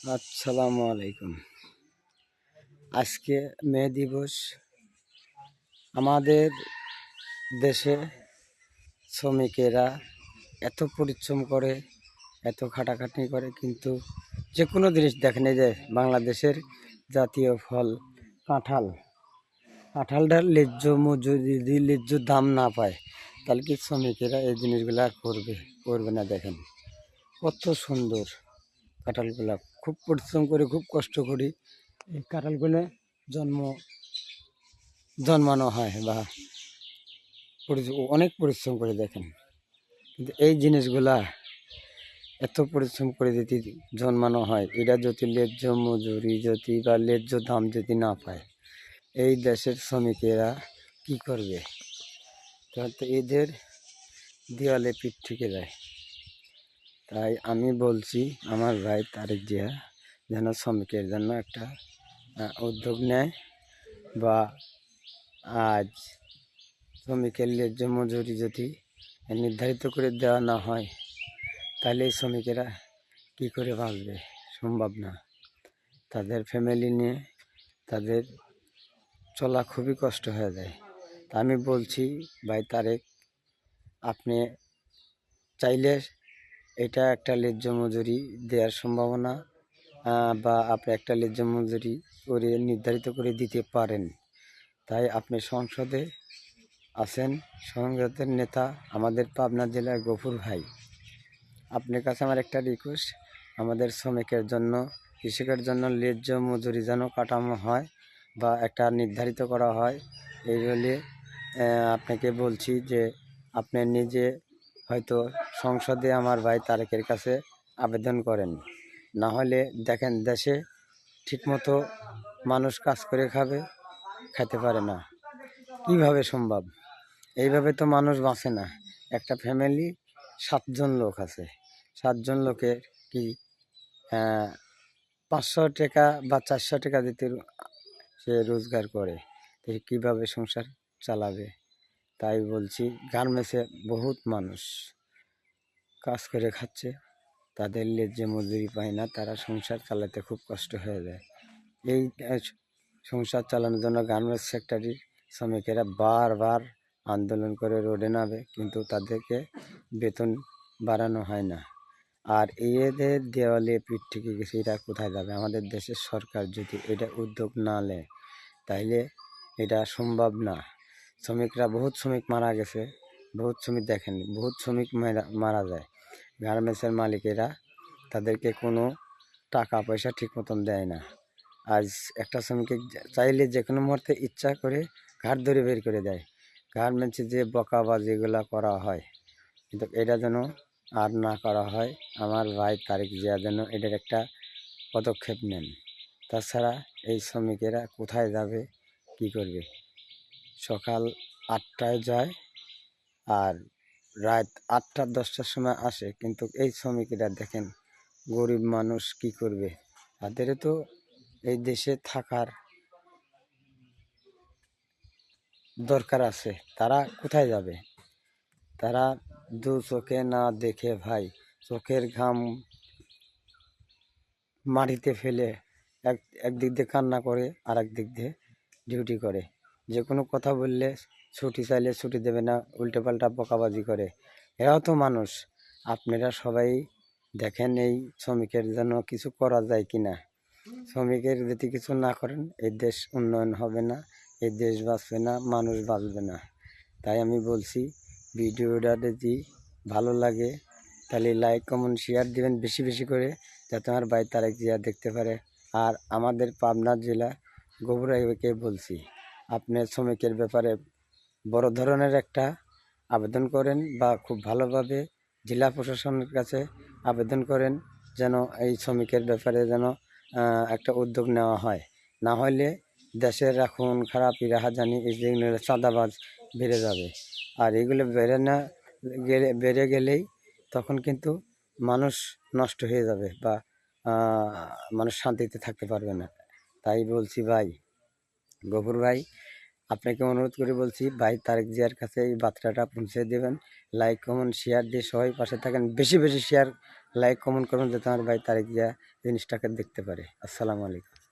আসসালামু আলাইকুম। আজকে মে দিবস। আমাদের দেশে শ্রমিকেরা এত পরিশ্রম করে, এত খাটাখাটনি করে, কিন্তু যে কোনো জিনিস দেখেন, এই যে বাংলাদেশের জাতীয় ফল কাঁঠাল, কাঁঠালটার ন্যায্য মজুরি যদি ন্যায্য দাম না পায়, তাহলে কি শ্রমিকেরা এই জিনিসগুলো আর করবে না? দেখেন কত সুন্দর কাঁঠালগুলা, খুব পরিশ্রম করে, খুব কষ্ট করি এই কাঁঠালগুলো জন্মানো হয়, বা অনেক পরিশ্রম করে। দেখেন, কিন্তু এই জিনিসগুলা এত পরিশ্রম করে যদি জন্মানো হয়, এটা যদি ন্যায্য মজুরি যদি বা ন্যায্য দাম যদি না পায়, এই দেশের শ্রমিকেরা কি করবে? তো এদের দেওয়ালে পিঠ থেকে যায়। তাই আমি বলছি, আমার ভাই তারেক জিয়া যেন শ্রমিকের জন্য একটা উদ্যোগ নেয়, বা আজ শ্রমিকের ন্যায্য মজুরি যদি নির্ধারিত করে দেওয়া না হয়, তাহলে এই শ্রমিকেরা কী করে বাঁচবে? সম্ভব না। তাদের ফ্যামিলি নিয়ে তাদের চলা খুবই কষ্ট হয়ে যায়। তা আমি বলছি, ভাই তারেক, আপনি চাইলে এটা একটা ন্যায্য মজুরি দেওয়ার সম্ভাবনা, বা আপনি একটা ন্যায্য মজুরি করে নির্ধারিত করে দিতে পারেন। তাই আপনি সংসদে আছেন, সংসদের নেতা আমাদের পাবনা জেলার গফুর ভাই, আপনার কাছে আমার একটা রিকোয়েস্ট, আমাদের শ্রমিকের জন্য, কৃষকের জন্য ন্যায্য মজুরি যেন কাঠামো হয় বা একটা নির্ধারিত করা হয়। এই বলে আপনাকে বলছি যে আপনি নিজে হয়তো সংসদে আমার ভাই তারেকের কাছে আবেদন করেন। না হলে দেখেন, দেশে ঠিকমতো মানুষ কাজ করে খেতে পারে না। কিভাবে সম্ভব? এইভাবে তো মানুষ বাঁচে না। একটা ফ্যামিলি 7জন লোক আছে, 7জন লোকের কি 500 টাকা বা 400 টাকা দিতে সে রোজগার করে, তো কীভাবে সংসার চালাবে? তাই বলছি, গার্মেন্টসে বহুত মানুষ কাজ করে খাচ্ছে, তাদের ন্যায্য মজুরি পায় না, তারা সংসার চালাতে খুব কষ্ট হয়ে যায়। এই সংসার চালানোর জন্য গার্মেন্টস সেক্টরের শ্রমিকেরা বারবার আন্দোলন করে রোডে নামে, কিন্তু তাদেরকে বেতন বাড়ানো হয় না। আর এদের দেওয়ালে পিঠ থেকে গেছে, এটা কোথায় যাবে? আমাদের দেশের সরকার যদি এটা উদ্যোগ না নেয়, তাইলে এটা সম্ভব না। শ্রমিকরা, বহুত শ্রমিক মারা গেছে, বহুত শ্রমিক, দেখেন বহুত শ্রমিক মারা যায়। গার্মেন্টসের মালিকেরা তাদেরকে কোনো টাকা পয়সা ঠিক মতন দেয় না। আজ একটা শ্রমিককে চাইলে যে কোনো মুহূর্তে ইচ্ছা করে ঘাট ধরে বের করে দেয়। গার্মেন্টসে যে বকাবাজিগুলো করা হয়, কিন্তু এটা যেন আর না করা হয়। আমার ভাই তারেক জিয়া যেন এটার একটা পদক্ষেপ নেন। তাছাড়া এই শ্রমিকেরা কোথায় যাবে, কি করবে? সকাল 8টায় যায় আর রাত 8টা-10টার সময় আসে, কিন্তু এই শ্রমিকেরা দেখেন, গরিব মানুষ কি করবে? তাদেরও তো এই দেশে থাকার দরকার আছে। তারা কোথায় যাবে? তারা দু চোখে না দেখে, ভাই, চোখের ঘাম মাটিতে ফেলে একদিক দিয়ে কান্না করে, আর একদিক দিয়ে ডিউটি করে। যে কোনো কথা বললে, ছুটি চাইলে ছুটি দেবে না, উল্টোপাল্টা বকাবাজি করে। এরাও তো মানুষ। আপনারা সবাই দেখেন, এই শ্রমিকের জন্য কিছু করা যায় কি না। শ্রমিকের যদি কিছু না করেন, এই দেশ উন্নয়ন হবে না, এই দেশ বাঁচবে না, মানুষ বাঁচবে না। তাই আমি বলছি, ভিডিওটা যদি ভালো লাগে তাহলে লাইক, কমেন্ট, শেয়ার দিবেন বেশি বেশি করে, যাতে আমার ভাই তারেক জিয়া দেখতে পারে। আর আমাদের পাবনা জেলা গফুরকে বলছি, আপনি শ্রমিকের ব্যাপারে বড় ধরনের একটা আবেদন করেন, বা খুব ভালোভাবে জেলা প্রশাসনের কাছে আবেদন করেন, যেন এই শ্রমিকের ব্যাপারে যেন একটা উদ্যোগ নেওয়া হয়। না হলে দেশের এখন খারাপ রাহাজানি, যেগুলো চাঁদাবাজ বেড়ে যাবে। আর এগুলো বেড়ে গেলেই তখন কিন্তু মানুষ নষ্ট হয়ে যাবে, বা মানুষ শান্তিতে থাকতে পারবে না। তাই বলছি, ভাই গফুর ভাই, আপনাকে অনুরোধ করে বলছি, ভাই তারেক জিয়ার কাছে এই বার্তাটা পৌঁছে দেবেন। লাইক, কমেন্ট, শেয়ার দিয়ে সবাই পাশে থাকেন। বেশি বেশি শেয়ার, লাইক কমেন্ট করবেন যাতে আমার ভাই তারেক জিয়া জিনিসটাকে দেখতে পারে। আসসালামু আলাইকুম।